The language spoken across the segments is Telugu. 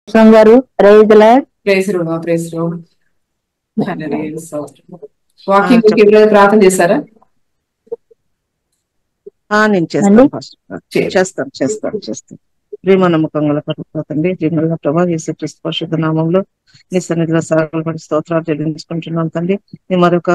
గారు రైతుల ప్రేస్ వాకింగ్ ప్రార్థన చేశారా? నేను చేస్తాను ఫస్ట్ చేస్తాను. ప్రేమ నమ్మకంగా పడిపోతండి. జీవన ప్రభా యేసుక్రీస్తు పరిశుద్ధ నామంలో నీ సన్నిధిలో సాగలపడి స్తోత్రాలు చెల్లించుకుంటున్నాం తండ్రి. నీ మరొక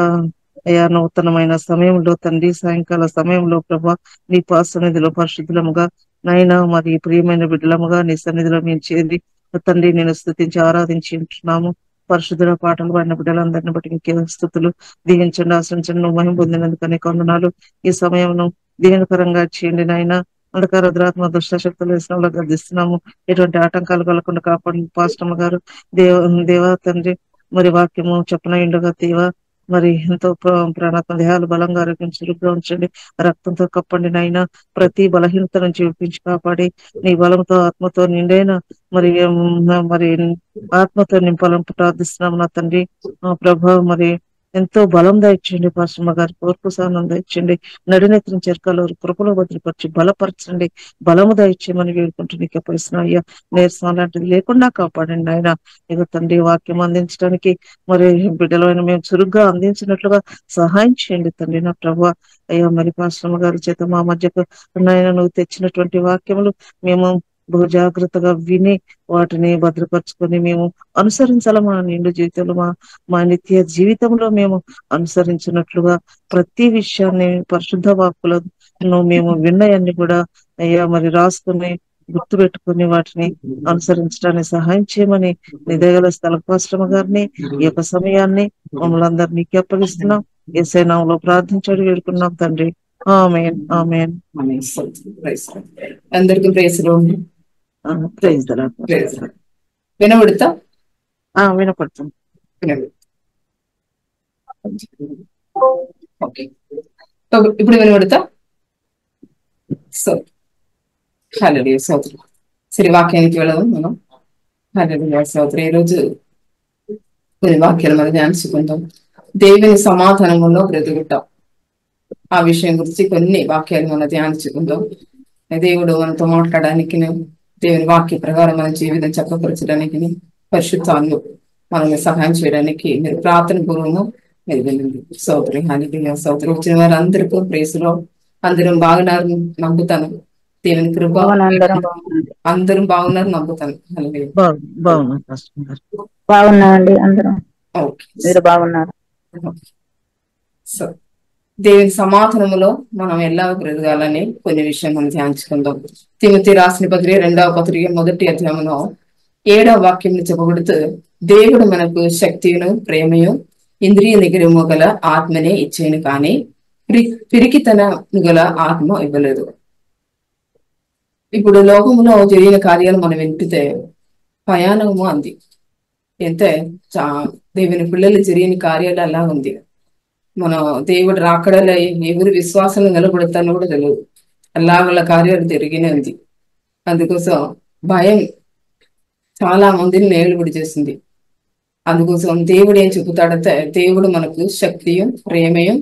అయా నూతనమైన సమయంలో తండ్రి, సాయంకాల సమయంలో ప్రభా నీ సన్నిధిలో పరిశుద్ధులముగా నైనా మరి ప్రియమైన బిడ్డలముగా నీ సన్నిధిలో మేము చేరి తండ్రి నేను స్తుతించి ఆరాధించి ఉంటున్నాము. పరిశుద్ధుల పాటలు పాడిన బిడ్డలందరిని బట్టి ఇంకే స్థుతులు దీవించండి, ఆశ్రయించండి. నువ్వు మహిమ పొందినందుకనే కొందనాలు. ఈ సమయంలో దీవెనకరంగా చేయండి నాయన. అంధకార దురాత్మ దుష్ట శక్తులు వేసినంలో గర్దిస్తున్నాము. ఎటువంటి ఆటంకాలు కలగకుండా కాపాడు పాస్టమ్మ గారు. దేవా తండ్రి మరి వాక్యము చెప్పనయుండగా దేవా మరి ఎంతో ప్రాణాత్మ దేహాలు బలంగా ఆరోగ్యం చురుగ్గా ఉంచండి. రక్తంతో కప్పండి నాయన. ప్రతి బలహీనత నుంచి విప్పించి కాపాడి నీ బలంతో ఆత్మతో నిండైన మరి ఆత్మతో నింపాలని ప్రార్థిస్తున్నాము నా తండ్రి. ప్రభా మరి ఎంతో బలం దాయిచ్చండి. పాస్టమ్మ గారి కోర్పు సహనం దాయిచ్చండి. నడినెత్తిన చెరకలో కృపలో భద్రపరిచి బలపరచండి. బలము దాయిచ్చేయమని వేడుకుంటూ నీకు అప్పగిస్తున్నా అయ్యా. నీరసం లాంటిది లేకుండా కాపాడండి ఆయన. ఇక తండ్రి వాక్యం అందించడానికి మరి బిడ్డలైన మేము చురుగ్గా అందించినట్లుగా సహాయం చేయండి తండ్రి నా ప్రభా. అయ్యా మరి పాస్టమ్మ గారి చేత మా మధ్యకు నాయన నువ్వు తెచ్చినటువంటి వాక్యములు మేము బహు జాగ్రత్తగా విని వాటిని భద్రపరుచుకొని మేము అనుసరించాలి. మా నిండు జీవితంలో మా నిత్య జీవితంలో మేము అనుసరించినట్లుగా ప్రతి విషయాన్ని పరిశుద్ధ వాక్కులను మేము విన్నయాన్ని కూడా అయ్యా మరి రాసుకుని గుర్తు పెట్టుకుని వాటిని అనుసరించడానికి సహాయం చేయమని నిదగల స్థల పాస్టమ్మ గారిని ఈ యొక్క సమయాన్ని మమ్మల్ని అందరినీ అప్పగిస్తున్నాం. యేసయ్య నామములో ప్రార్థించాడు వేడుకున్నాం తండ్రి. ఆమేన్ ఆమేన్. అందరికీ ప్రైజ్ వినబడుతా వినపడుతుంది. ఓకే ఇప్పుడు వినబడుతా. హల్లెలూయా స్తోత్రం. సరే వాక్యానికి వెళదాం మనం. హల్లెలూయా స్తోత్రం. ఈరోజు కొన్ని వాక్యాలు మనం ధ్యానించుకుందాం. దేవుని సమాధానంలో బ్రతుకుతాం. ఆ విషయం గురించి కొన్ని వాక్యాలు మనం ధ్యానించుకుందాం. దేవుడు మనతో మాట్లాడడానికి, దేవుని వాక్య ప్రకారం మన జీవితం చక్కపరచడానికి, పరిశుద్ధాన్ని మనల్ని సహాయం చేయడానికి మీరు ప్రార్థన పూర్వము మీరు వెళ్ళండి. స్తోత్రం. హల్లెలూయా స్తోత్రం. వచ్చిన వారు అందరికీ ప్రేసులో అందరం బాగున్నారు నమ్ముతాను. దేవుని కృప అందరం బాగున్నారు నమ్ముతాను. బాగున్నామండి అందరం. మీరు బాగున్నారు. సో దేవుని సమాధానములో మనం ఎలా బ్రతకాలని కొన్ని విషయం మనం ధ్యానించుకుందాం. తిమోతి రాసిన పత్రిక 2వ పత్రిక 1వ అధ్యాయంలో 7వ వాక్యం చెప్పబడుతూ దేవుడు మనకు శక్తియును ప్రేమయు ఇంద్రియ నిగ్రహము గల ఆత్మనే ఇచ్చేను కానీ పిరికితనము గల ఆత్మ ఇవ్వలేదు. ఇప్పుడు లోకములో జరిగిన కార్యాలు మనం వింటితే భయానకము అంది. ఎంతే దేవుని పిల్లలు జరిగిన కార్యాలు అలా ఉంది. మన దేవుడు రాకడలో ఎవరు విశ్వాసం నిలబడతానో కూడా తెలియదు. అలాగల కార్యాలు జరిగినే ఉంది. అందుకోసం భయం చాలా మందిని నేలుబడి చేసింది. అందుకోసం దేవుడు ఏం చెబుతాడంటే దేవుడు మనకు శక్తియు ప్రేమయు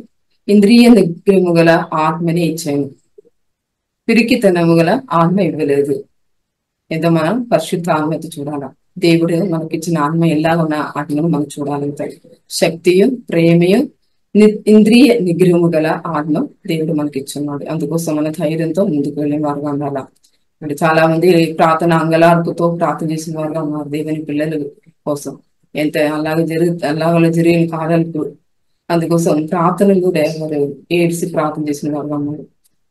ఇంద్రియ నిగ్రహము గల ఆత్మని ఇచ్చాను, పిరికితనము గల ఆత్మ ఇవ్వలేదు. ఏదో మనం పరిశుద్ధ ఆత్మతో చూడాలా. దేవుడు మనకిచ్చిన ఆత్మ ఎలా ఉన్న ఆత్మను మనం చూడాలంటాడు. శక్తియు ప్రేమయు ఇంద్రియ నిగ్రహము గల ఆత్మ దేవుడు మనకి ఇచ్చున్నాడు. అందుకోసం మన ధైర్యంతో ముందుకు వెళ్ళే వారుగా ఉండాలా. అంటే చాలా మంది ప్రార్థన అంగలార్పుతో ప్రార్థన చేసిన వారుగా ఉన్నారు దేవుని పిల్లల కోసం. ఎంత అలాగే జరిగిన కార్యాలకు అందుకోసం ప్రార్థనలు కూడా మరి ఏడ్చి ప్రార్థన చేసిన వారుగా ఉన్నారు.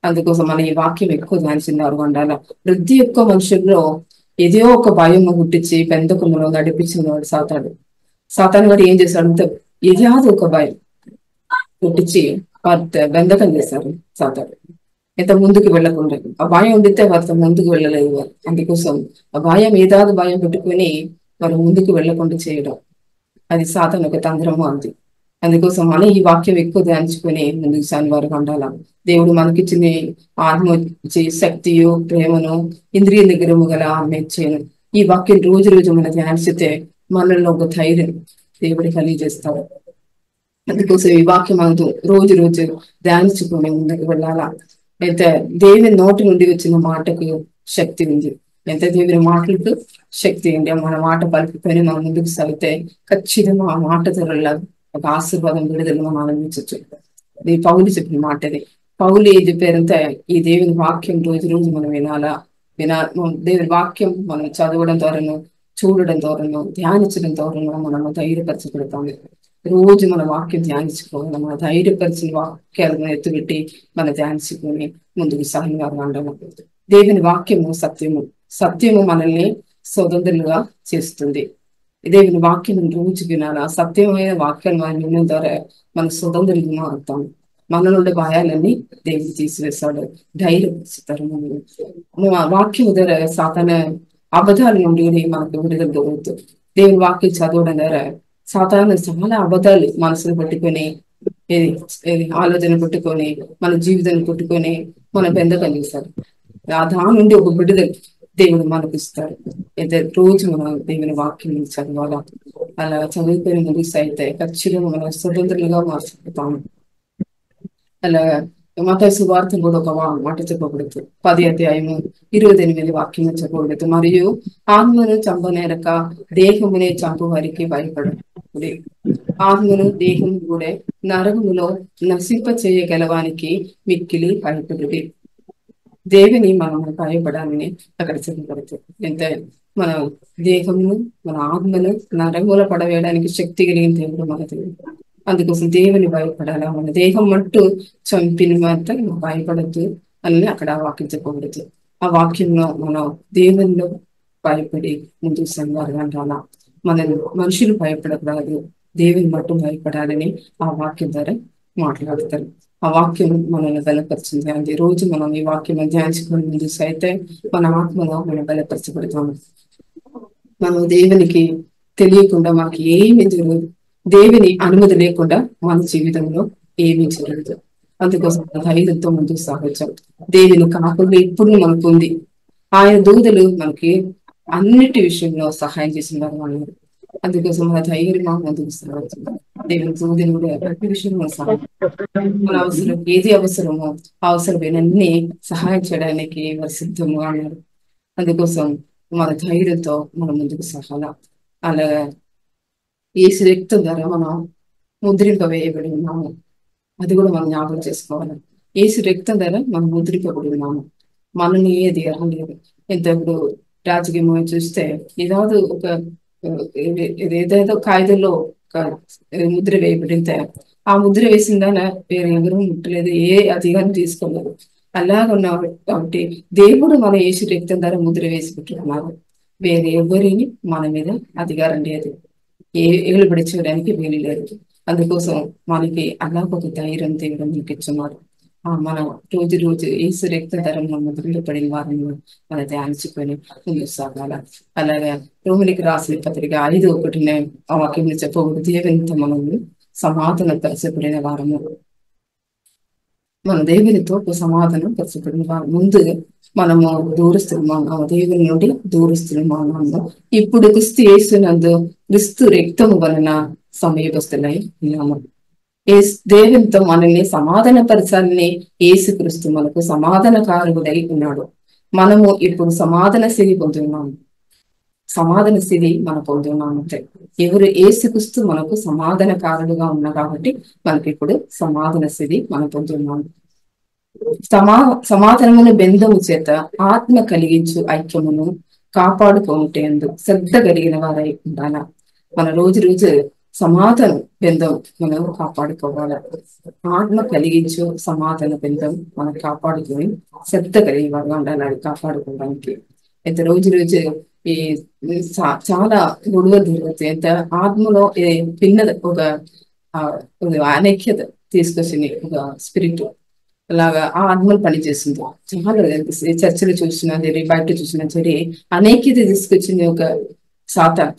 అందుకోసం మన ఈ వాక్యం ఎక్కువ ధ్యానించిన వారుగా ఉండాలా. ప్రతి ఒక్క మనుషుల్లో ఏదో ఒక భయం గుట్టించి పెందకుమలో నడిపించిన వాడు సాతాను వాడు ఏం చేశాడు? ఏదో ఒక భయం పుట్టించి బంధకం చేశారు సాతాను. ఎంత ముందుకు వెళ్ళకుండా ఆ భయం ఉండితే వారితో ముందుకు వెళ్ళలేదు వారు. అందుకోసం ఆ భయం ఏదాది భయం పెట్టుకుని వారు ముందుకు వెళ్ళకుండా చేయడం అది సాతాను ఒక తంత్రము అంది. అందుకోసం మనం ఈ వాక్యం ఎక్కువ ధ్యానించుకొని ముందుకు సాని వారు ఉండాలా. దేవుడు మనకిచ్చిన ఆత్మ ఇచ్చి శక్తియు ప్రేమను ఇంద్రియ నిగ్రహము గల ఆత్మ ఇచ్చాను. ఈ వాక్యం రోజు రోజు మనం ధ్యానిస్తే మనలో ఒక ధైర్యం దేవుడు కలిగజేస్తాడు. అందుకోసం ఈ వాక్యం మనతో రోజు రోజు ధ్యానించుకొని ముందుకు వెళ్ళాలా. అయితే దేవుని నోటి నుండి వచ్చిన మాటకు శక్తి ఉంది. ఎంత దేవుని మాటలకు శక్తి అండి. మన మాట పలుకుకొని మనం ముందుకు సాగితే ఖచ్చితంగా ఆ మాట త్వరలా ఒక ఆశీర్వాదం విడుదల మనం ఆనందించవచ్చు. ఇది పౌలు చెప్పిన మాట. ఇది పౌలు ఏం చెప్పారంటే, ఈ దేవుని వాక్యం రోజు రోజు మనం వినాలా. దేవుని వాక్యం మనం చదవడం ద్వారాను, చూడడం ద్వారాను, ధ్యానించడం ద్వారాను మనము ధైర్యపరచబడతాము. రోజు మన వాక్యం ధ్యానించుకోవాలి. మన ధైర్యపరిచిన వాక్యాలను ఎత్తుపెట్టి మన ధ్యానించుకొని ముందుకు సాగిగా ఉండము. దేవుని వాక్యము సత్యము. సత్యము మనల్ని స్వతంత్రులుగా చేస్తుంది. దేవుని వాక్యం రోజు వినాలా. సత్యమైన వాక్యాలు మనం వినడం ద్వారా మన స్వతంత్రులుగా అవుతాం. మనలో భయాలన్నీ దేవుడు తీసివేస్తాడు, ధైర్యపరుస్తారు. మనం ఆ వాక్యం ద్వారా సాతాన అబద్ధాల నుండి మనకు విడుదల దొరుకుతుంది. దేవుని వాక్యం చదవడం ద్వారా సాతాను చాలా అబద్ధాలు మనసును పట్టుకొని, ఆలోచన పట్టుకొని, మన జీవితాన్ని పట్టుకొని మన బెందకలిగిస్తారు. దాని నుండి ఒక విడుదల దేవుడు మనకు ఇస్తాడు. అయితే రోజు మనం దేవుని వాక్యం చదవాలా. అలా చదువుకొని ముందుకు అయితే ఖచ్చితంగా మనం స్వతంత్రులుగా మార్చుకుంటాము. అలా మత్తయి సువార్త కూడా ఒక మాట చెప్పబడుతుంది. 10:28 వాక్యం చెప్పబడుతుంది. మరియు ఆత్మను చంపనేరక దేహమునే చంపు వారికి భయపడు. ఆత్మను దేహం కూడా నరకములో నశింప చేయగలవానికి మిక్కిలి భయపడుడి. దేవుని మనం భయపడాలని అక్కడ చెప్పబడుతుంది. ఎంత మన దేహమును, మన ఆత్మను నరకములో పడవేయడానికి శక్తి కలిగిన దేవుడు మన దేవుడు. అందుకోసం దేవుని భయపడాలా. మన దేహం మట్టు చంపిన మాత్రం భయపడద్దు అని అక్కడ వాక్యం చెప్పబడుతుంది. ఆ వాక్యంలో మనం దేవునిలో భయపడి ముందుకు సంగారుగా రాలా. మన మనుషులు భయపడకూడదు, దేవుని మట్టు భయపడాలని ఆ వాక్యం ద్వారా మాట్లాడతారు. ఆ వాక్యం మనల్ని బలపరిచింది. అది రోజు మనం ఈ వాక్యం ధ్యానించుకుని ముందు అయితే మన ఆత్మలో మనం బలపరచబడతాము. మనం దేవునికి తెలియకుండా మనకి ఏమి జరగదు. దేవుని అనుమతి లేకుండా మన జీవితంలో ఏమీ జరగదు. అందుకోసం ధైర్యంతో ముందుకు సాగొచ్చాం. దేవుని కాకుండా ఇప్పుడు మనకు ఉంది. ఆయన దూతలు మనకి అన్నిటి విషయంలో సహాయం చేసిన వారు అన్నారు. అందుకోసం మన ధైర్యంగా ముందుకు సాగొచ్చు. దేవుని దూతలు కూడా ప్రతి విషయంలో సహాయం, మన అవసరం ఏది అవసరమో అవసరమైనన్ని సహాయం చేయడానికి వారు సిద్ధంగా అన్నారు. అందుకోసం మన ధైర్యంతో మనం ముందుకు సాగాల. అలాగా యేసు రక్తం ద్వారా మనం ముద్రింపవేయబడి ఉన్నాము. అది కూడా మనం జ్ఞాపకం చేసుకోవాలి. యేసు రక్తం ద్వారా మనం ముద్రింపబడి ఉన్నాము. మనల్ని ఏది లేదు. ఇంతప్పుడు రాజకీయం చూస్తే ఏదో ఒక ఏదేదో కాయిదాలో ఒక ముద్ర వేయబడితే ఆ ముద్ర వేసిందాన వేరే ఎవరు ముట్టలేదు, ఏ అధికారం తీసుకోలేదు. అలాగ ఉన్నారు కాబట్టి దేవుడు మన యేసు రక్తం ద్వారా ముద్ర వేసి పెట్టుకున్నారు. వేరే ఎవరిని మన మీద అధికారం లేదు, ఏలుబడి చేయడానికి వీలు లేదు. అందుకోసం మనకి అలాగ ఒక ధైర్యం దేవుడు మనకి ఇచ్చున్నారు. మనం రోజు రోజు యేసు రక్త ధరంలో ముద్రలు పడిన వారిని మనం ధ్యానించుకొని ముందుకు సాగాల. అలాగే రోమిలికి రాసిన పత్రిక 5:1 ఆ వాక్యం చెప్పబడి దేవునితో మనము సమాధానం పరచబడిన వారము. మన దేవునితో సమాధానం పరచబడిన వారు. ముందు మనము దూరస్తున్నాము, దేవుని నుండి దూరస్తున్నాము. ఇప్పుడు క్రీస్తు యేసునందు క్రీస్తు రక్తము వలన సమీపస్తులై ఉన్నాము. దేవునితో మనల్ని సమాధాన పరచాలని యేసు క్రీస్తు మనకు సమాధానకారుడై ఉన్నాడు. మనము ఇప్పుడు సమాధాన స్థితి పొందుతున్నాము. సమాధాన స్థితి మనం పొందుతున్నాము. ఎవరు యేసు క్రీస్తు మనకు సమాధానకారుడుగా ఉన్నా కాబట్టి మనకి ఇప్పుడు సమాధాన స్థితి మనం పొందుతున్నాము. సమాధానమును బెందము చేత ఆత్మ కలిగించు ఐక్యమును కాపాడుకుంటేందుకు శ్రద్ధ కలిగిన వారై ఉండాల. మన రోజు రోజు సమాధాన బెందం మనం కాపాడుకోవాలి. ఆత్మ కలిగించు సమాధాన బెందం మనం కాపాడుకొని శ్రద్ధ కలిగిన వారుగా ఉండాలి. అది కాపాడుకోవడానికి అయితే రోజు రోజు ఈ చాలా గొడవలు జరుగుతాయి. అయితే ఆత్మలో భిన్నత, ఒక అనైక్యత తీసుకొచ్చింది ఒక స్పిరిట్. అలాగా ఆ ఆత్మలు పనిచేస్తుంది. చాలా చర్చలు చూసినా సరే, బయట చూసినా సరే అనైక్యత తీసుకొచ్చింది ఒక సాతాను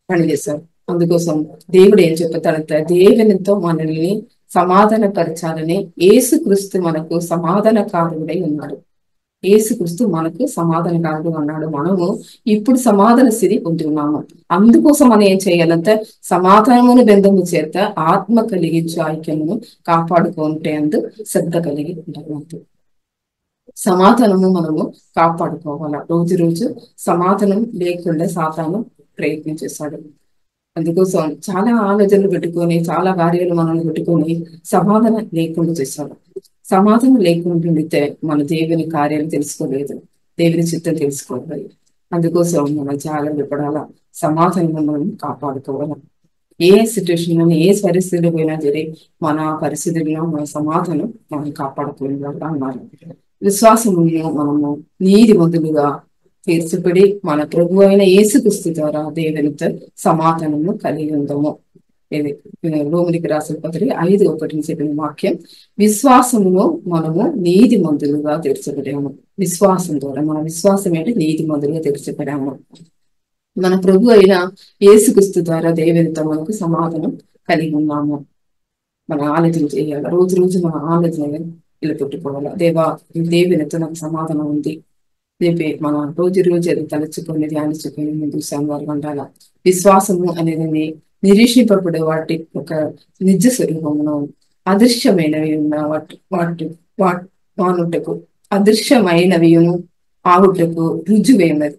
పనిచేస్తారు. అందుకోసం దేవుడు ఏం చెప్తాడంటే, దేవునితో మనల్ని సమాధాన పరచాలని యేసు క్రీస్తు మనకు సమాధానకారుడై ఉన్నాడు. యేసు క్రీస్తు మనకు సమాధానకారుడు అన్నాడు. మనము ఇప్పుడు సమాధాన స్థితి పొందుతున్నాము. అందుకోసం మనం ఏం చేయాలంటే సమాధానమును బెందము చేత ఆత్మ కలిగించు ఐక్యమును కాపాడుకుంటే శ్రద్ధ కలిగి ఉండాలి. సమాధానము మనము కాపాడుకోవాలా. రోజు రోజు సమాధానం లేకుండా సాతాను ప్రయత్నం చేస్తాడు. అందుకోసం చాలా ఆలోచనలు పెట్టుకొని, చాలా కార్యాలు మనల్ని పెట్టుకొని సమాధానం లేకుండా చేస్తాడు. సమాధానం లేకుండా ఉండితే మన దేవుని కార్యాలు తెలుసుకోలేదు, దేవుని చిత్తం తెలుసుకోలేదు. అందుకోసం మనం జాగ్రత్త పడాలా, సమాధానం మనం కాపాడుకోవాలా. ఏ సిచ్యువేషన్ లో, ఏ పరిస్థితిలో పోయినా సరే మన పరిస్థితుల్లో మన సమాధానం మనం కాపాడుకోవాలి అన్నారు. విశ్వాసమును మనము నీతిమంతులుగా తీర్చబడి మన ప్రభు అయిన యేసుక్రీస్తు ద్వారా దేవునితో సమాధానము కలిగి ఉందాము. ఇది రోమిలికి రాసిన పత్రిక 5:1 చెప్పిన వాక్యం. విశ్వాసమును మనము నీతిమంతులుగా తీర్చబడాము. విశ్వాసం ద్వారా, మన విశ్వాసం ఏంటి? నీతిమంతులుగా తీర్చబడాము. మన ప్రభు అయిన యేసుక్రీస్తు ద్వారా దేవునితో మనకు సమాధానం కలిగి ఉన్నాము. మన ఆలోచన చేయాలి, రోజు రోజు మన ఆలోచన ఇలా పెట్టుకోవాలి. దేవునితో నాకు సమాధానం ఉంది. రేపే మన రోజు రోజు అది తలచుకొని ధ్యానించుకొని ముందు వారు ఉండాల. విశ్వాసము అనేది నిరీక్షింపబడే వాటి ఒక నిజ స్వరూపమును అదృశ్యమైనవి ఉన్న వానుటకు అదృశ్యమైనవిను ఆవుటకు రుజువైనది.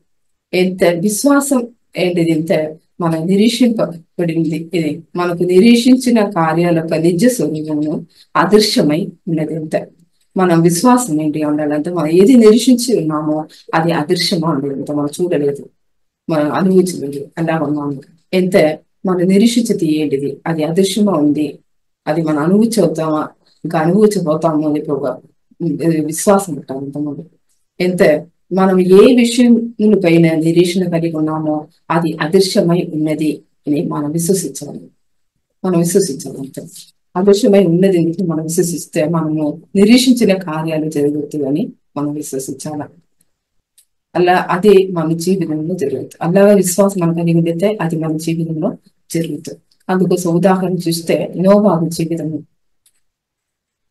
ఎంత విశ్వాసం ఏంటిది? ఎంత మన నిరీక్షింపబడింది. ఇది మనకు నిరీక్షించిన కార్యాల యొక్క నిజ స్వరూపమును అదృశ్యమై ఉన్నది. ఎంత మనం విశ్వాసం ఏంటి ఉండాలంటే, మనం ఏది నిరీక్షించి ఉన్నామో అది అదృశ్యమా ఉండదు, మనం చూడలేదు, మనం అనుభవించలేదు. అలా ఉన్నాము. ఎంత మనం నిరీక్షించేది ఏంటిది? అది అదృశ్యమా ఉంది, అది మనం అనుభవించవుతామా, ఇంకా అనుభవించబోతామో అని విశ్వాసం ఉంటాం. ఎంత మనం ఏ విషయం పైన నిరీక్షణ కలిగి ఉన్నామో అది అదృశ్యమై ఉన్నది అని మనం విశ్వసించాలి. అంతే అదృశ్యమై ఉన్నది మనం విశ్వసిస్తే మనము నిరీక్షించిన కార్యాలు జరుగుతాయి అని మనం విశ్వసించాలి. అలా అదే మన జీవితంలో జరుగుతుంది. అలా విశ్వాసం మనం కలిగి ఉండితే అది మన జీవితంలో జరుగుతుంది. అందుకోసం ఉదాహరణ చూస్తే నోవాహు జీవితము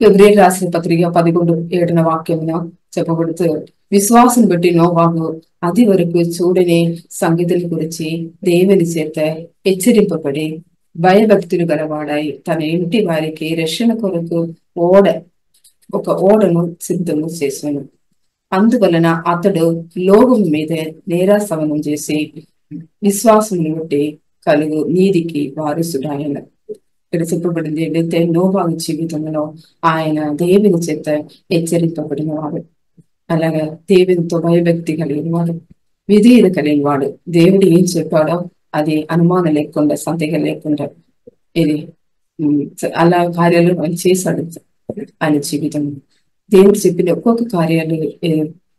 హెబ్రీయులకు రాసిన పత్రిక 11:7 వాక్యమున చెప్పబడుతూ, విశ్వాసం బట్టి నోవాహు అది వరకు చూడని సంగతుల గురించి దేవుని చేత హెచ్చరింపబడి భయభక్తులు గలవాడాయి తన ఇంటి వారికి రక్షణ కొరకు ఒక ఓడను సిద్ధము చేశాను. అందువలన అతడు లోకం మీద నేరాసవనం చేసి విశ్వాసం బట్టి కలుగు నీతికి వారసుడాయన. ఇక్కడ చెప్పబడింది ఏంటంటే, నోవాహు జీవితంలో ఆయన దేవుని చేత హెచ్చరింపబడిన వాడు, అలాగే దేవునితో భయభక్తి కలిగిన వాడు, విధేయత కలిగిన వాడు. దేవుడు ఏం చెప్పాడో అది అనుమానం లేకుండా, సందేహం లేకుండా ఇది అలా కార్యాలు ఆయన చేశాడు. ఆయన జీవితం దేవుడు చెప్పిన ఒక్కొక్క కార్యాలు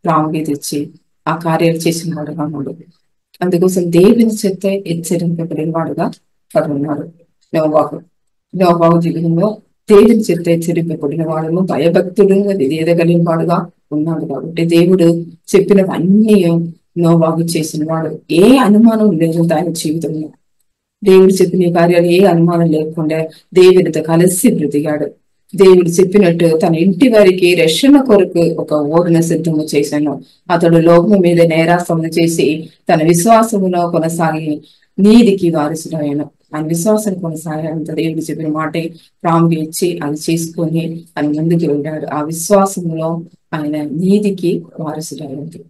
ప్రాముఖ్యత ఇచ్చి ఆ కార్యాలు చేసిన వాడుగా ఉన్నాడు. అందుకోసం దేవుని చేత హెచ్చరింపబడిన వాడుగా పడున్నాడు నోవాహు జీవితంలో. దేవుని చేత హెచ్చరింపబడిన వాడును, భయభక్తుడు, విధేయత కలిగిన వాడుగా ఉన్నాడు. కాబట్టి దేవుడు చెప్పినవన్నీ నోవాహు చేసిన వాడు. ఏ అనుమానం లేదు ఆయన జీవితంలో. దేవుడు చెప్పిన కార్యాలు ఏ అనుమానం లేకుండా దేవునితో కలిసి బ్రతికాడు. దేవుడు చెప్పినట్టు తన ఇంటి వారికి రక్షణ కొరకు ఒక ఓడను సిద్ధము చేశాను. అతడు లోకం మీద నేరాసమును చేసి తన విశ్వాసములో కొనసాగి నీతికి వారసుడైన. ఆయన విశ్వాసం కొనసాగంత దేవుడు చెప్పిన మాటే ప్రాముఖ్యం ఇచ్చి అది చేసుకొని ఆయన ముందుకు వెళ్ళాడు. ఆ విశ్వాసంలో ఆయన నీతికి వారసుడైనది.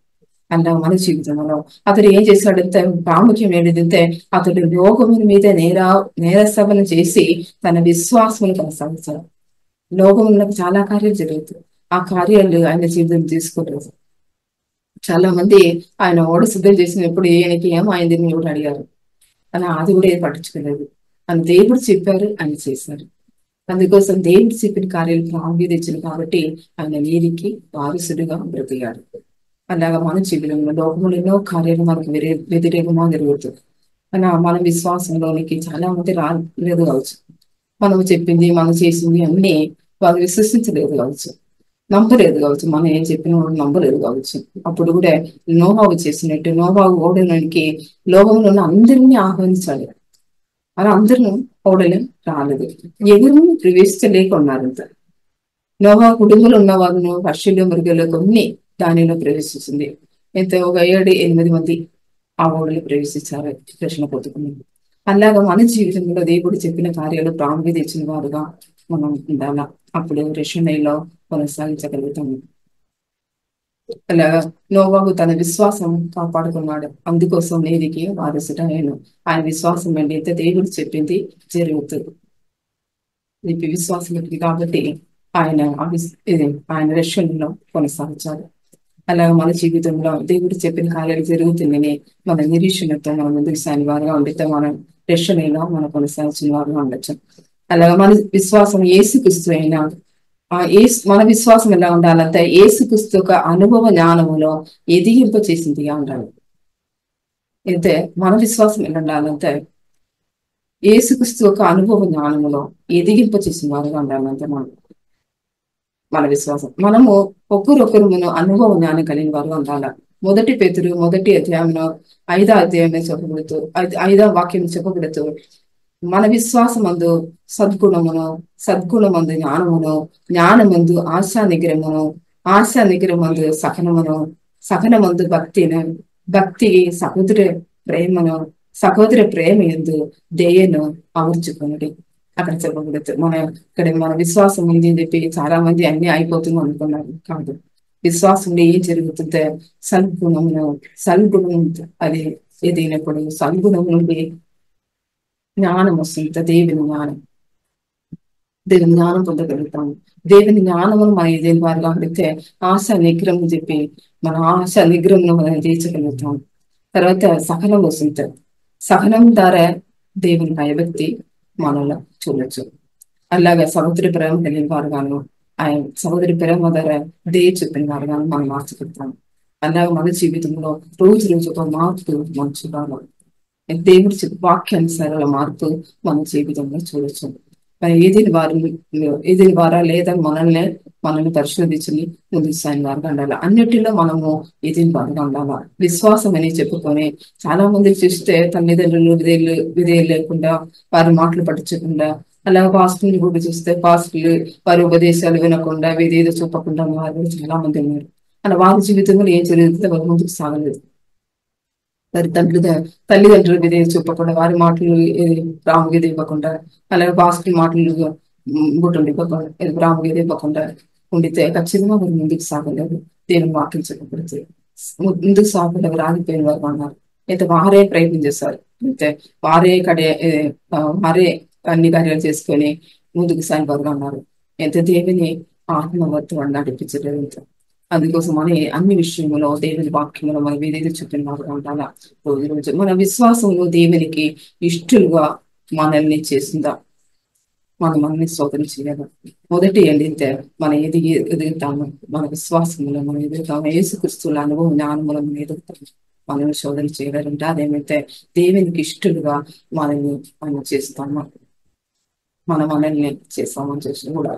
అలా మన జీవితంలో అతడు ఏం చేశాడంటే, ప్రాముఖ్యం ఏంటంటే అతడు లోకము మీద నేరసభను చేసి తన విశ్వాసమును కొనసాగించాడు. లోకంలో చాలా కార్యాలు జరుగుతాయి. ఆ కార్యాలు ఆయన జీవితం తీసుకోలేదు. చాలా మంది ఆయన ఓడ సిద్ధం చేసినప్పుడు ఈయనకి ఏమైంది అని కూడా అడిగారు, అలా అది కూడా ఏం పట్టించుకోలేదు. అని దేవుడు చెప్పారు, ఆయన చేశారు. అందుకోసం దేవుడు చెప్పిన కార్యాలు ప్రాముఖ్యత ఇచ్చింది కాబట్టి ఆయన నీతికి వారసుడిగా బ్రతికాడు. అలాగా మన జీవితంలో లోకంలో ఎన్నో కార్యాలు మనకు వ్యతిరేకంగా జరుగుతుంది. అలా మన విశ్వాసంలోనికి చాలా మంది రాలేదు కావచ్చు. మనం చెప్పింది, మనం చేసింది అన్ని వాళ్ళు విశ్వసించలేదు కావచ్చు, నమ్మలేదు కావచ్చు. మనం ఏం చెప్పినా వాళ్ళు నమ్మలేదు కావచ్చు. అప్పుడు కూడా నోవాహు చేసినట్టు నోవాహు ఓడలోనికి లోకంలో ఉన్న అందరినీ ఆహ్వానించాలి. అలా అందరూ ఓడలే రాలేదు, ఎవరు ప్రవేశించలేకున్నారంత. నోవాహు కుటుంబంలో ఉన్న వాళ్ళను పక్షులు, మృగాలు కొన్ని దానిలో ప్రవేశిస్తుంది. అయితే ఒక 7-8 మంది ఆ ఓడలో ప్రవేశించారు, రక్షణ పొందుకున్నారు. అలాగా మన జీవితంలో దేవుడు చెప్పిన కార్యాలు ప్రాముఖ్యత ఇచ్చిన వారుగా మనం ఉండాలా. అప్పుడు రక్షణలో కొనసాగించగలుగుతాము. అలా నోవాహు తన విశ్వాసం కాపాడుకున్నాడు, అందుకోసం నేటికి వారసుడు ఆయన విశ్వాసం ఏంటైతే దేవుడు చెప్పింది జరుగుతుంది. ఇది విశ్వాసం కాబట్టి ఆయన ఆయన రక్షణలో కొనసాగించారు. అలా మన జీవితంలో దేవుడు చెప్పిన కార్యాలు జరుగుతుందని మన నిరీక్షణతో మనం ముందుకు సాని వారుగా ఉండితే మనం రక్షణలో మనం కొనసాగించిన వారుగా ఉండొచ్చు. అలాగే మన విశ్వాసం ఏసుక్రీస్తు అయినా మన విశ్వాసం ఎలా ఉండాలంటే ఏసుక్రీస్తు యొక్క అనుభవ జ్ఞానములో ఎదిగింప చేసిందిగా ఉండాలి. అయితే మన విశ్వాసం ఎలా ఉండాలంటే ఏసుక్రీస్తు యొక్క అనుభవ జ్ఞానములో ఎదిగింప చేసిన వారుగా ఉండాలంటే మన విశ్వాసం. మనము ఒకరొకరు మనం అనుభవ జ్ఞానం కలిగిన వారుగా ఉండాలి. 1 పేతురు 1 అధ్యాయంలో 5వ అధ్యాయంలో చెప్పబడుతూ 5వ వాక్యం చెప్పబడుతూ మన విశ్వాసమందు సద్గుణమందు జ్ఞానమును, జ్ఞానమందు ఆశా నిగ్రహమందు సహనమందు భక్తి సహోదర ప్రేమ యందు దయను అమర్చుకున్నది. అక్కడ చెప్పబడుతుంది. మన విశ్వాసం ఉంది అని చెప్పి చాలా మంది అన్ని అయిపోతుంది అనుకున్నారు. కాదు, విశ్వాసంలో ఏం జరుగుతుంటే సల్గుణం అది ఎదిగినప్పుడు సల్గుణం నుండి జ్ఞానం వస్తుంది. దేవుని జ్ఞానం పొందగలుగుతాము. దేవుని జ్ఞానమును మన ఏదైనా వారుగా అడిగితే ఆశా నిగ్రహం చెప్పి మన ఆశా నిగ్రహంలో మనం తీర్చగలుగుతాం. తర్వాత సహనం వస్తుంది. సహనం ద్వారా దేవుని భయభక్తి మనలో చూడొచ్చు. అలాగే సహోదరి ప్రేమ కలిగిన వారుగాను ఆయన సహోదరి ప్రేమ ద్వారా దయ చూపిన వారుగాను మనం మార్చగలుగుతాం. అలాగే మన జీవితంలో రోజు ఒక మార్పు మనం చూడాలి. దేవుడి వాక్యానుసారాల మార్పు మన జీవితంలో చూడొచ్చు. ఏదిని వారా లేదా మనల్ని పరిశోధించి ముందుకు సాగిన వారుగా ఉండాలి. అన్నిటిలో మనము ఏదిని వారుగా ఉండాలా. విశ్వాసం అని చెప్పుకొని చాలా మంది చూస్తే తల్లిదండ్రులు విధేయులు లేకుండా వారి మాటలు పట్టించకుండా, అలా పాస్టర్ని కూడా చూస్తే పాస్టర్లు వారి ఉపదేశాలు వినకుండా విధేయత చూపకుండా వారు చాలా మంది ఉన్నారు. అలా వారి జీవితంలో ఏం జరుగుతుందో వారు ముందుకు సాగలేదు. వారి తల్లిదండ్రులు విధేయత చూపకుండా, వారి మాటలు రాముగిది ఇవ్వకుండా, అలాగే పాస్టర్ మాటలు బుట్టలు ఇవ్వకుండా, రాముగిది ఇవ్వకుండా ఉండితే ఖచ్చితంగా వారు ముందుకు సాగలేదు. దేవుని వాక్యం చెప్పబడితే ముందుకు సాగకుండా ఆగిపోయిన వారు అన్నారు. అయితే వారే ప్రయత్నం చేస్తారు. అయితే వారే అన్ని కార్యాలు చేసుకొని ముందుకు సాగిన వారు అన్నారు. ఎంత దేవుని ఆత్మవర్తం నడిపించలేదు. అందుకోసం అన్ని విషయంలో దేవుని వాక్యంలో మనం ఏదైతే చెప్పిన వారుగా ఉండాలా. రోజు మన విశ్వాసంలో దేవునికి ఇష్టలుగా మనల్ని చేసిందా, మనల్ని శోధన చేయాలి. మొదటి ఏంటంటే మనం ఎదుగుతాము, మన విశ్వాసంలో మనం ఎదుగుతాము. యేసుక్రీస్తుల అనుభవం జ్ఞానములో మనం ఎదుగుతాము. మనల్ని శోధన చేయాలంటే అదేమైతే దేవునికి ఇష్టలుగా మనం చేస్తాము. మనల్ని చేస్తామని చేసి కూడా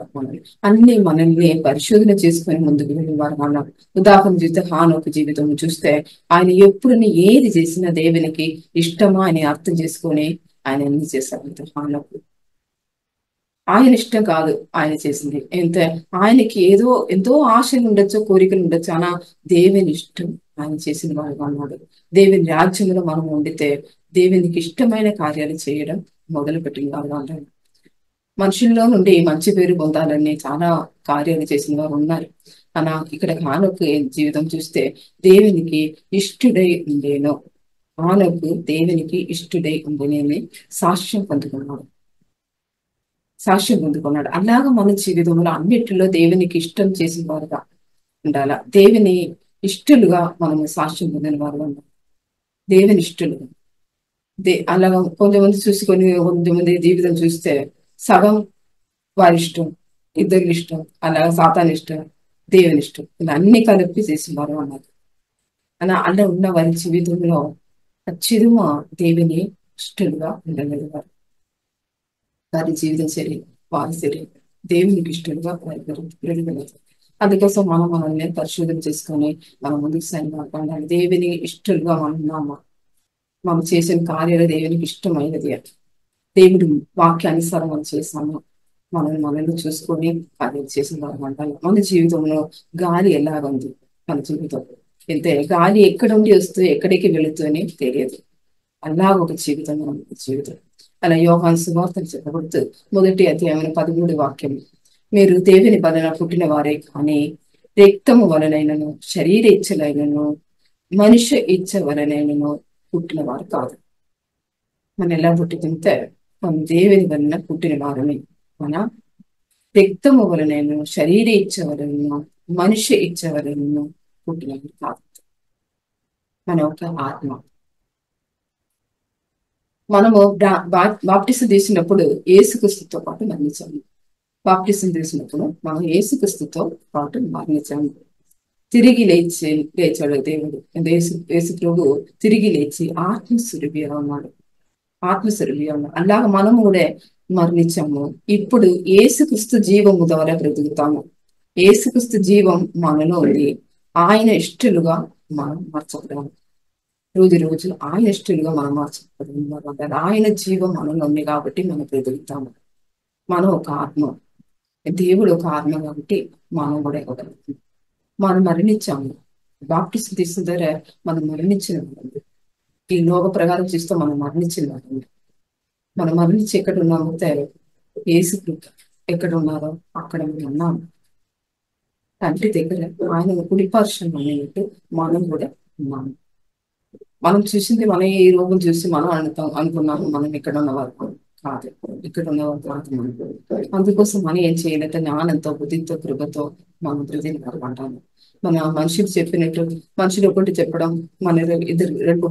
మనల్ని పరిశోధన చేసుకొని ముందుకు వెళ్ళిన వారు అన్నారు. ఉదాహరణ చూస్తే హానోకు జీవితం చూస్తే ఆయన ఎప్పుడు ఏది చేసినా దేవునికి ఇష్టమా అని అర్థం చేసుకొని ఆయన ఎన్ని చేశారు. హానోకు ఆయన ఇష్టం కాదు ఆయన చేసింది. ఆయనకి ఎంతో ఆశలు ఉండొచ్చు, కోరికలు ఉండొచ్చు, అనా దేవుని ఇష్టం ఆయన చేసిన వారు అన్నాడు. దేవుని రాజ్యంలో మనం ఉండితే దేవునికి ఇష్టమైన కార్యాలు చేయడం మొదలు పెట్టిన వారు అన్నాడు. మనుషుల్లో నుండి మంచి పేరు పొందాలని చాలా కార్యాలు చేసిన వారు ఉన్నారు. అలా ఇక్కడ హానోకు జీవితం చూస్తే దేవునికి ఇష్టడై ఉండేను. హానోకు దేవునికి ఇష్టడై ఉండేనే సాక్ష్యం పొందుకున్నాడు. అలాగా మన జీవితంలో అన్నిటిలో దేవునికి ఇష్టం చేసిన వారుగా ఉండాలా. దేవుని ఇష్టలుగా మనము సాక్ష్యం పొందిన వారుగా ఉండాలి. దేవుని ఇష్టలుగా అలాగా కొంతమంది చూసుకొని కొంతమంది జీవితం చూస్తే సగం వారి ఇష్టం, ఇద్దరి ఇష్టం, అలాగే సాతాన్ ఇష్టం, దేవుని ఇష్టం, ఇలా అన్ని కలిపి చేసేవారు అన్నారు. అలా ఉన్న వారి జీవితంలో ఖచ్చితంగా దేవుని ఇష్టలుగా ఉండగలిగారు. వారి జీవితం సరే, వారి సరే దేవునికి ఇష్టలుగా పెరగగలరు. అందుకోసం మనల్ని పరిశోధన చేసుకొని మనం ముందుకు సాగిపోవాలి. దేవుని ఇష్టలుగా మనం చేసిన కార్యాలు దేవునికి ఇష్టమైనది. దేవుడి వాక్యానుసారం మనం చేసాము. మనల్ని చూసుకొని కార్యాలు చేసిన వారు అంటారు. మన జీవితంలో గాలి ఎలాగుంది, మన జీవితం గాలి ఎక్కడ ఉండి వస్తూ ఎక్కడికి వెళుతూనే తెలియదు. అలా ఒక జీవితం మన జీవితం. అలా యోహాను సువార్తను చెప్పబడుతూ 1 అధ్యాయం 13 వాక్యం, మీరు దేవుని వలన పుట్టిన వారే కానీ రక్తము వలనైనను శరీర ఇచ్చలైనను మనుష్య ఇచ్చ వలనైనను పుట్టిన వారు కాదు. మనం ఎలా పుట్టితే మనం దేవుని వలన పుట్టిన వారని. మన రక్తము వలనైనను శరీర ఇచ్చ వలనను మనుష్య ఇచ్చ వలనను పుట్టిన వారు కాదు. మన ఒక ఆత్మ. మనము బాప్టిసం తీసినప్పుడు యేసుక్రీస్తుతో పాటు మరణించాము. బాప్టిసం తీసినప్పుడు మనం యేసుక్రీస్తుతో పాటు మరణించాము. తిరిగి లేచాడు దేవుడు. యేసు ప్రభు తిరిగి లేచి ఆత్మస్వరూపిగా ఉన్నాడు. ఆత్మస్వరూపిగా ఉన్నాడు. అలాగా మనము కూడా మరణించాము. ఇప్పుడు యేసుక్రీస్తు జీవము ద్వారా బ్రతుకుతాము. యేసుక్రీస్తు జీవం మనలో ఉంది. ఆయన ఇష్టలుగా మనం మార్చబడాలి. రోజు రోజు ఆయన ఇష్టలుగా మనం మార్చబడాలి. ఆయన జీవం మనలో ఉంది కాబట్టి మనం బ్రతుకుతాము. మనం ఒక ఆత్మ, దేవుడు ఒక ఆత్మ కాబట్టి మనం కూడా ఒక ఆత్మ. మనం మరణించాము. బాప్టిసం తీసిన ద్వారా మనం మరణించిన వాళ్ళండి. ఈ లోక ప్రకారం చూస్తే మనం మరణించిన వాళ్ళండి. మనం మరణించి ఎక్కడ ఉన్నామో యేసు ఎక్కడ ఉన్నారో అక్కడ మేము ఉన్నాము. తండ్రి దగ్గర ఆయన కుడిపార్శ్వం అనేట్టు మనం కూడా ఉన్నాము. మనం చూసింది మనం ఈ రోగం చూసి మనం అనుకున్నాము మనం ఇక్కడ ఉన్నవారు కాదు. ఇక్కడ ఉన్నవారు కాదు మనకు. అందుకోసం మనం ఏం చేయాలంటే జ్ఞానంతో, బుద్ధితో, కృపతో మనం ప్రజలు అంటాము. మన మనుషులు చెప్పినట్టు మనుషులు ఒకటి చెప్పడం, మన ఇద్దరు రెండు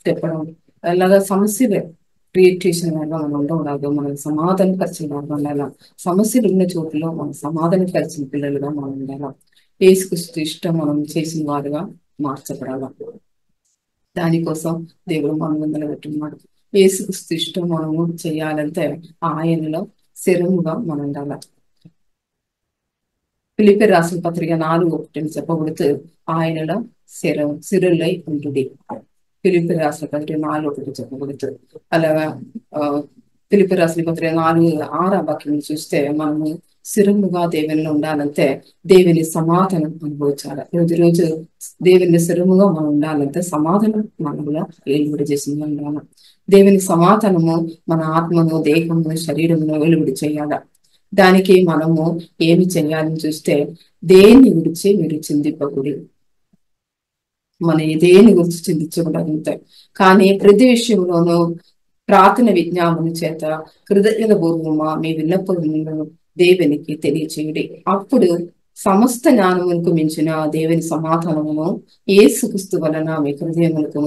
చెప్పడం, అలాగా సమస్యలు క్రియేట్ చేసిన వల్ల మనం ఉండకూడదు. మనం సమాధానపరిచిన వారు ఉండాలా. సమస్యలు ఉన్న చోటులో మనం సమాధానపరిచిన పిల్లలుగా మనం ఉండాలా. యేసుక్రీస్తు ఇష్టం మనం చేసిన వారుగా మార్చబడాలా. దానికోసం దేవుడు మన ముందర పెట్టున్నాడు. యేసుక్రీస్తు ఇష్టం మనము చేయాలంటే ఆయనలో స్థిరముగా మనం ఉండాలి. ఫిలిప్పీయులకు రాసిన పత్రిక 4:1 చెప్పబడుతూ ఆయనలో స్థిరులై ఉంటుంది. ఫిలిప్పీయులకు రాసిన పత్రిక 4:1 చెప్పబడుతూ అలాగా ఫిలిప్పీయులకు రాసిన పత్రిక 4:6 వాక్యం చూస్తే మనము స్థిరముగా దేవునిలో ఉండాలంటే దేవుని సమాధానం అనుభవించాలి. రోజు దేవుని స్థిరముగా మనం ఉండాలంటే సమాధానం మనలో వెలువడి చేసి ఉండాలి. దేవుని సమాధానము మన ఆత్మను, దేహమును, శరీరమును వెలువడి చేయాలి. దానికి మనము ఏమి చేయాలని చూస్తే దేని గురించి మీరు చిందింపకూడి. మన దేని గురించి చిందించకూడదు. కానీ ప్రతి విషయంలోనూ ప్రార్థన విజ్ఞాపన చేత కృతజ్ఞత పూర్వమా మీ విన్నపములను దేవునికి తెలియచేయండి. అప్పుడు సమస్త జ్ఞానములకు మించిన దేవుని సమాధానమును యేసుక్రీస్తు వలన మీ హృదయములకు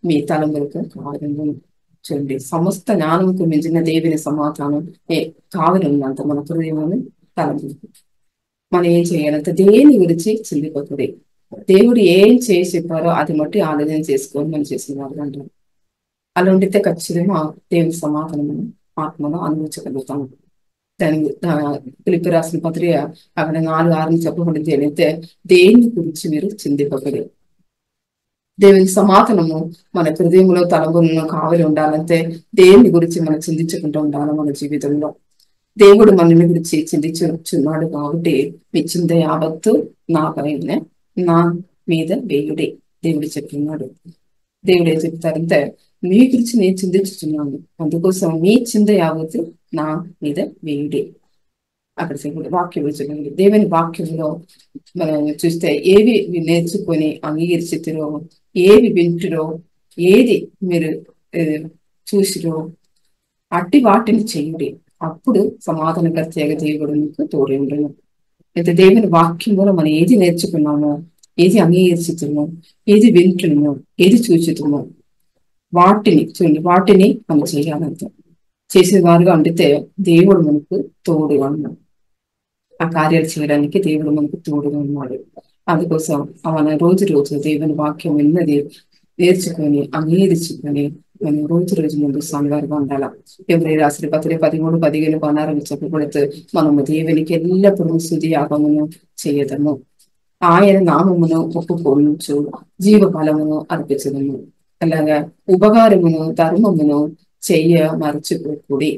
మీ తలములకు కావాలను. చూడండి, సమస్త జ్ఞానముకు మించిన దేవుని సమాధానం కావాలన్నంత మన హృదయమును తలములకు. మనం ఏం చేయాలంటే దేని గురించి చిందిపోతుంది. దేవుడు ఏం చేసి చెప్పారో అది మట్టి ఆలోచన చేసుకొని మనం చేసినారు అంటారు. అలా ఉండితే ఖచ్చితంగా దేవుని సమాధానము ఆత్మలో అనుభవించగలుగుతాము. ఫిలిప్పీయులకు రాసిన పత్రిక అక్కడ 4:6 చెప్పబడింది అయితే దేని గురించి మీరు చిందిపోకూడదు. దేవుని సమాధానము మన హృదయంలో తలములను కావలి ఉండాలంటే దేని గురించి మనం చిందించకుండా ఉండాలి. మన జీవితంలో దేవుడు మనని గురించి చిందించున్నాడు కాబట్టి మీ చింత యావత్తు నా పైన నా మీద వేయుడే దేవుడు చెప్తున్నాడు. దేవుడు ఏం చెప్తారంటే మీ గురించి నేను చిందించుతున్నాను, అందుకోసం మీ చింత యావత్తు నా మీద వేయుడే. అక్కడ వాక్యం చూడండి. దేవుని వాక్యంలో మనం చూస్తే ఏవి నేర్చుకొని అంగీకరిచితిరో, ఏవి వింటురో, ఏది మీరు చూసిరో అట్టి వాటిని చేయండి. అప్పుడు సమాధానకర్తగా దేవుడు మీకు తోడేండును. అయితే దేవుని వాక్యంలో మనం ఏది నేర్చుకున్నామో, ఏది అంగీకరిస్తున్నామో, ఏది వింటున్నామో, ఏది చూచుతున్నామో వాటిని చూడండి, వాటిని మనం చేయాలంటే చేసే వారుగా ఉండితే దేవుడు మనకు తోడుగా ఉన్నాడు. ఆ కార్యాలు చేయడానికి దేవుడు మనకు తోడుగా ఉన్నాడు. అందుకోసం మన రోజు దేవుని వాక్యం విన్నది నేర్చుకొని అంగీకరించుకొని మనం రోజు ముందు సంగారుగా ఉండాలి. ఎవరి రాసిన పత్రిక 13:15 చెప్పబడుతూ మనము దేవునికి ఎల్లప్పుడూ స్తుతి యాగమును చేయదము, ఆయన నామమును ఒప్పుకోవచ్చు, జీవఫలమును అర్పించదము. అలాగా ఉపకారమును ధర్మమును చెయ్య మరచిపోకూడి.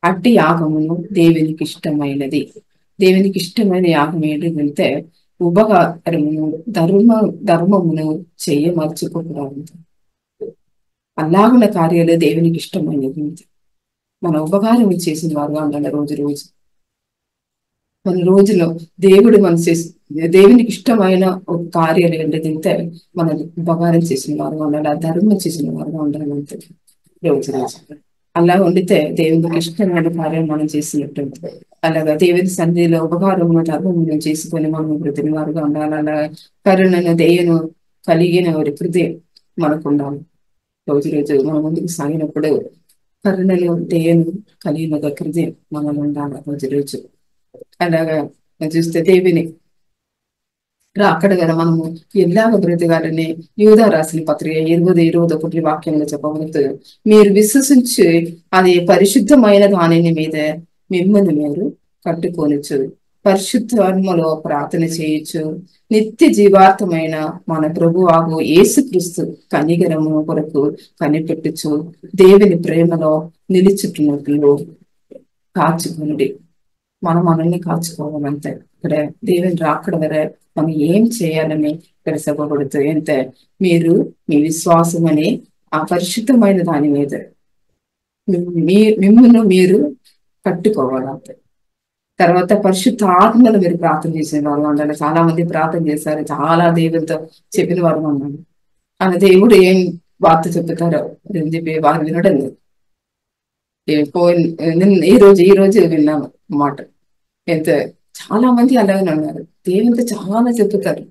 అట్టి యాగమును దేవునికి ఇష్టమైనది. దేవునికి ఇష్టమైన యాగం ఏంటంటే ఉపకారమును ధర్మమును చెయ్య మర్చిపోకూడదు. అలాగున్న కార్యాలు దేవునికి ఇష్టమైనది. మన ఉపకారం చేసిన వారుగా ఉండాలి రోజు. మన రోజులో దేవుడు మన దేవునికి ఇష్టమైన ఒక కార్యాలు ఏంటంటే మన ఉపకారం చేసిన వారుగా ఉండాలి, ఆ ధర్మం చేసిన వారుగా ఉండాలి అంతే రోజు రోజు. అలా ఉండితే దేవునికి ఇష్టమైన కార్యం మనం చేసినట్టు. అలాగా దేవుని సన్నిధిలో ఉపకారం ధర్మం మనం చేసుకొని మనం వృద్ధిని వారుగా ఉండాలి. అలా కరుణను దయను కలిగిన వారి హృదయం మనకు ఉండాలి. రోజు రోజు మన ముందుకు సాగినప్పుడు కరుణలు దయను కలిగిన ఒక హృదయం మనలో ఉండాలి రోజు రోజు. అలాగా చూస్తే దేవుని అక్కడ కదా మనము ఎలాగ బ్రతకాలని యూదా రాసిన పత్రిక 20:21 వాక్యంలో చెప్పబడుతుంది. మీరు విశ్వసించి అది పరిశుద్ధమైన దానిని మీద మిమ్మల్ని మీరు కట్టుకోవచ్చు, పరిశుద్ధాత్మలో ప్రార్థన చేయొచ్చు, నిత్య జీవార్థమైన మన ప్రభువాగు యేసుక్రీస్తు కనికరము కొరకు కనిపెట్టచ్చు, దేవుని ప్రేమలో నిలుచుకున్నట్లు కాచుకునుడి. మనం మనల్ని కాచుకోవాలంటే ఇక్కడ దేవుని రాకడ వరే మనం ఏం చేయాలని ఇక్కడ చెప్పబడుతుంది అంటే మీరు మీ విశ్వాసం అనే ఆ పరిశుద్ధమైన దాని మీద మిమ్మల్ని మీరు కట్టుకోవాలంటే. తర్వాత పరిశుద్ధ ఆత్మను మీరు ప్రార్థన చేసిన వారు ఉండాలి. చాలా మంది ప్రార్థన చేశారు, చాలా దేవుడితో చెప్పిన వారు ఉన్నారు. ఆ దేవుడు ఏం వార్త చెప్తారో అని చెప్పి వారు వినడం లేదు. ఈ రోజు విన్నాము మాట. ఎంత చాలా మంది అలాగే ఉన్నారు. దేవునితో చాలా చెప్తారు,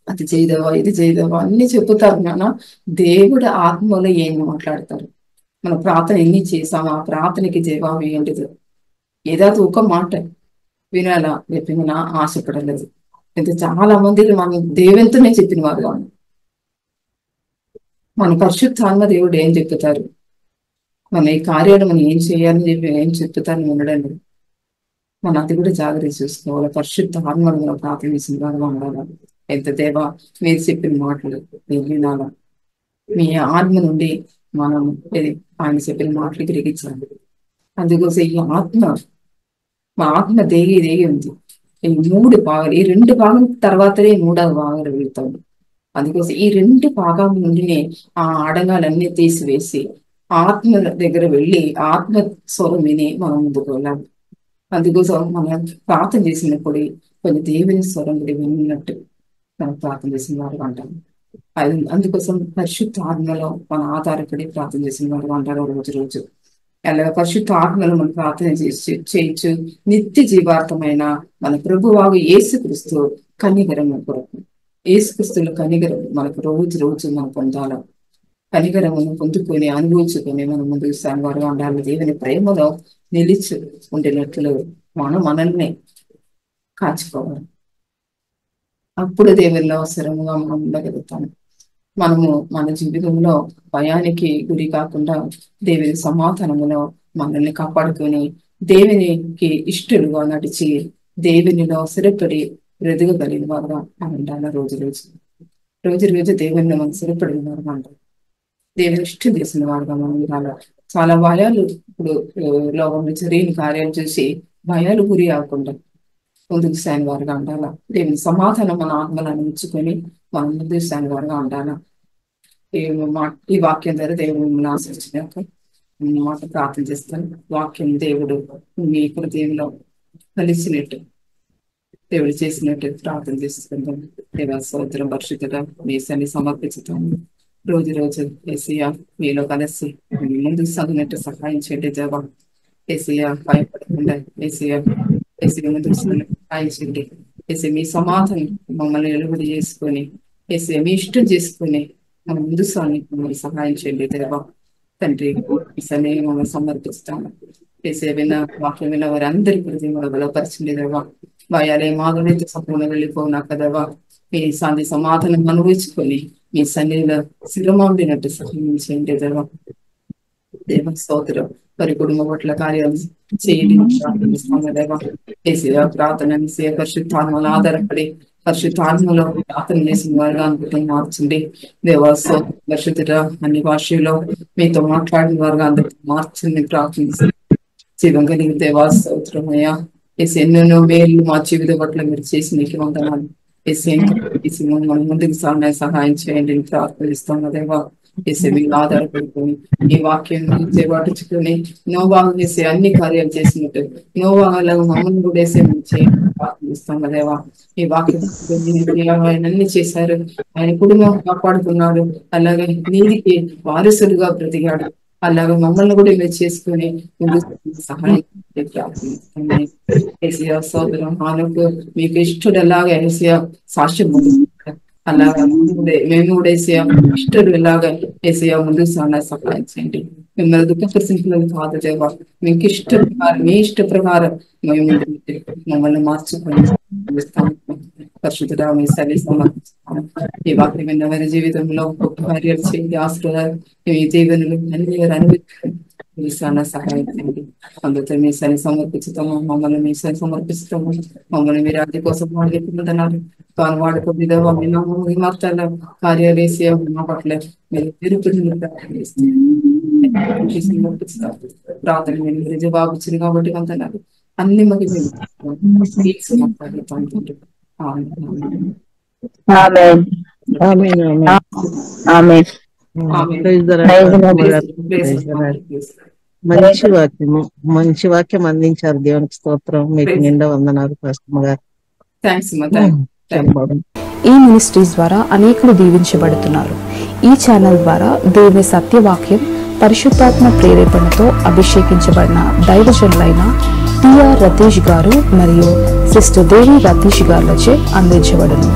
అది చేయదవా ఇది చేయదవా అన్ని చెప్తారు. నాన్న దేవుడు ఆత్మలో ఏం మాట్లాడతారు. మన ప్రార్థన ఎన్ని చేసాము, ఆ ప్రార్థనకి జవాబు ఏంటిది? ఏదో ఒక మాట వినాలా చెప్పిన ఆశపడలేదు. అయితే చాలా మంది మనం దేవునితోనే చెప్పిన వారు కాదు. మన పరిశుద్ధాత్మ దేవుడు ఏం చెప్తారు, మన ఈ కార్యాలు మనం ఏం చేయాలని చెప్పి ఏం చెప్తారని ఉండడండి. మన అది కూడా జాగ్రత్త చూసుకోవాలి. పరిశుద్ధ ఆత్మను మనం ప్రార్థించిన వారుగా ఉండాలి. ఎంత దేవా మీరు చెప్పిన మాటలు నేను వినాలా, మీ ఆత్మ నుండి మనం ఆయన చెప్పిన మాటలు గ్రహించాలి. అందుకోసం ఈ ఆత్మ మా ఆత్మ దేగి ఉంది. ఈ 3 భాగాలు, ఈ 2 భాగం తర్వాతనే 3వ భాగాలు వెళ్తాడు. అందుకోసం ఈ 2 భాగాల నుండినే ఆ ఆడంగాలన్నీ తీసివేసి ఆత్మ దగ్గర వెళ్ళి ఆత్మ స్వరం విని మనం ముందుకు వెళ్ళాలి. అందుకోసం మనం ప్రార్థన చేసినప్పుడు కొన్ని దేవుని స్వరం కూడా విన్నట్టు మనం ప్రార్థన చేసిన వారు అంటారు. అందుకోసం పరిశుద్ధ ఆత్మలో మన ఆధారపడి ప్రార్థన చేసిన వారు అంటారు రోజు రోజు. అలాగే పరిశుద్ధ ఆత్మలో మనం ప్రార్థన చేయొచ్చు. నిత్య జీవార్థమైన మన ప్రభువాగు యేసుక్రీస్తు కనికరం కొరకు, యేసుక్రీస్తుల కనికరం మనకు రోజు రోజు మనం పొందాల. కనికరమును పొందుకొని అనుభవించుకొని మనం ముందుకు సాగువారుగా ఉండాలి. దేవుని ప్రేమలో నిలిచి ఉండినట్లు మనం మనల్ని కాచుకోవాలి. అప్పుడు దేవునిలో అవసరముగా మనం ఉండగలుగుతాం. మనము మన జీవితంలో భయానికి గురి కాకుండా దేవుని సమాధానములో మనల్ని కాపాడుకొని దేవునికి ఇష్టలుగా నడిచి దేవునిలో స్థిరపడి బ్రతకగలిగిన వారుగా ఉండాలి. రోజు రోజు దేవుని మనం స్థిరపడిన వారుగా ఉండాలి. దేవుని ఇష్టం చేసిన వారుగా మనం ఉండాలి. చాలా భయాలు ఇప్పుడు లోకంలో జరిగిన కార్యాలు చూసి భయాలు గురి అవ్వకుండా ముందుకు సాగిన వారుగా ఉండాలా. దేవుని సమాధానం మన ఆత్మలను ఉంచుకొని మనం ముందుకు సాగిన వారుగా ఉండాలా. ఈ వాక్యం ద్వారా దేవుడు మిమ్మల్ని ఆశించినాక మాట ప్రార్థన చేస్తాను. వాక్యం దేవుడు మీ హృదయంలో కలిసినట్టు దేవుడు చేసినట్టు ప్రార్థన చేస్తున్నాం. దేవ స్తోత్రం పరిశుద్ధుడా మీ సన్ని సమర్పించుతాము. రోజు ఏసయ్య మీలో కలిసి ముందుకు సాగినట్టు సహాయం చేయండి. దేవా ఏసయ్య భయపడకుండా ఏసయ్య ముందుకు సహాయం చేయండి. ఏసయ్య మీ సమాధానం మమ్మల్ని నిలబడి చేసుకొని ఏసయ్య మీ ఇష్టం చేసుకొని మనం ముందు మమ్మల్ని సహాయం చేయండి. దేవా తండ్రి ఈ సన్ని మమ్మల్ని సమర్పిస్తాను. ఏసయ్య విన్న వాక్యం విన్న వారి అందరి గురించి మనం బలపరచండి. దేవా భయాలే మాధుర్యంతో సంపూర్ణ వెళ్ళిపోనా కదవా మీ శాంతి సమాధానం అనుభవించుకొని మీ సన్నిధిలో స్థిరమైనట్టు సహాయం చేయండి. దేవ స్తోత్రం వారి కుటుంబ పట్ల కార్యాలు చేయండి. దేవా ఏసయ్య ప్రార్థన పరిశుద్ధాత్మలో ఆధారపడి పరిశుద్ధాత్మలో ప్రార్థన చేసిన వారుగా అనుకుంటే మార్చండి. దేవా స్తోత్రం పరిశుద్ధుడ అన్ని భాషల్లో మీతో మాట్లాడిన వారుగా అందరితో మార్చండి. ప్రార్థించండి. జీవం కలిగిన దేవా స్తోత్రమయ్యా ఎన్నెన్నో మేలు మా జీవిత పట్ల మీరు చేసి నీకు వందనాలు. మనం ముందుకు సాగే సహాయం చేయండి ప్రార్థిస్తాను. దేవా ఏసే మీరు ఆధారపడుకొని ఈ వాక్యం చేపట్టుకుని నోవాహు చేసే అన్ని కార్యాలు చేసినట్టు నోవాహులాగా మమ్మల్ని కూడా వేసే చేస్తాం కదేవా. ఈ వాక్యం ఆయన అన్ని చేశారు, ఆయన కుటుంబం కాపాడుకున్నాడు, అలాగే నీతికి వారసులుగా బ్రతికాడు. అలాగే మమ్మల్ని కూడా ఇలా చేసుకుని సహాయం ఏసియా సోదరం ఆనుకు మీకు ఇష్టడు ఎలాగా ఏసియా సాక్ష్యం అలాగా మేము కూడా ఏసియా ఇష్టడు ఎలాగా ఏసియా ముందుకు సహాయం చేయండి. మిమ్మల్ని దుఃఖపరిచింపులను కాదు దేవా, మీకు ఇష్ట ప్రకారం మీ ఇష్ట ప్రకారం మేము మమ్మల్ని మార్చుకొని పరిశుద్ధుడా మీ సరి సమర్పిస్తాను. ఈ వాక్యం విన్న జీవితంలో గొప్ప కార్యాలు చేయండి, ఆశీర్వాదాలు మీ జీవనలు అన్ని అనుభవించాలి, సహాయం చేయండి. అందుతో మీ సరి సమర్పిస్తాము, మమ్మల్ని మీ సరి సమర్పిస్తాము. మమ్మల్ని మీ రాజ్యం కోసం వాడుకుంటున్నారు తాను వాడుకోండి దేవా. మీ మార్చాల కార్యాలు వేసి మా పట్ల మీరు తిరుగుతున్న ప్రార్థన మీరు జవాబు ఇచ్చింది కాబట్టి అంటున్నారు అన్ని మగి మంచి వాక్యం అందించారు. దేవునికి స్తోత్రం, మీకు నిండా వందనాలు పాస్టర్ గారు. ఈ మినిస్ట్రీస్ ద్వారా అనేకులు దీవించబడుతున్నారు. ఈ ఛానల్ ద్వారా దేవుని సత్యవాక్యం పరిశుద్ధాత్మ ప్రేరేపణతో అభిషేకించబడిన దైవజనులైన టిఆర్ రతీష్ గారు మరియు సిస్టర్ దేవి రతీష్ గారులచే అందించబడును.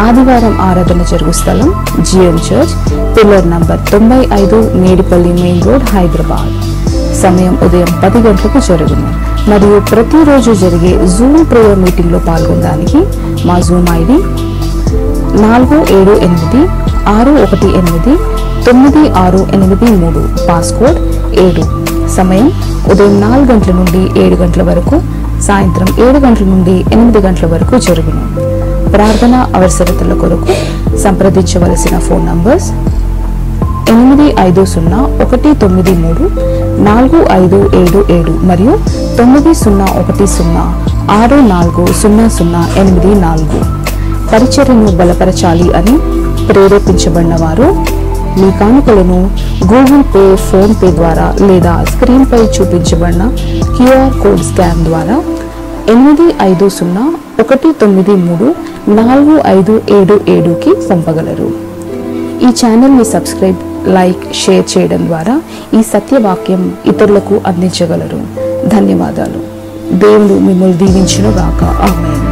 ఆదివారం ఆరాధన జరుగు స్థలం GM church, pillar number 95, Medipalli main road, Hyderabad. సమయం ఉదయం 10 గంటలకు జరుగును. మరియు ప్రతిరోజు జరిగే జూమ్ ప్రేయర్ మీటింగ్ లో పాల్గొనడానికి మా జూమ్ ఐడి 4786189683, పాస్కోడ్ 7. సమయం ఉదయం 4 గంటల నుండి 7 గంటల వరకు, సాయంత్రం 7 గంటల నుండి 8 గంటల వరకు జరుగును. ప్రార్థన అవసరతల కొరకు సంప్రదించవలసిన ఫోన్ నంబర్స్ 8501934577 మరియు 9010640084. పరిచర్యను బలపరచాలి అని ప్రేరేపించబడిన వారు మీ కానుకలను గూగుల్ పే, ఫోన్ పే ద్వారా లేదా స్క్రీన్ పై చూపించబడిన క్యూఆర్ కోడ్ స్కాన్ ద్వారా 8501934577కి పంపగలరు. ఈ ఛానల్ని సబ్స్క్రైబ్, లైక్, షేర్ చేయడం ద్వారా ఈ సత్యవాక్యం ఇతరులకు అందించగలరు. ధన్యవాదాలు. దేవుడు మిమ్మల్ని దీవించును గాక. ఆమేన్.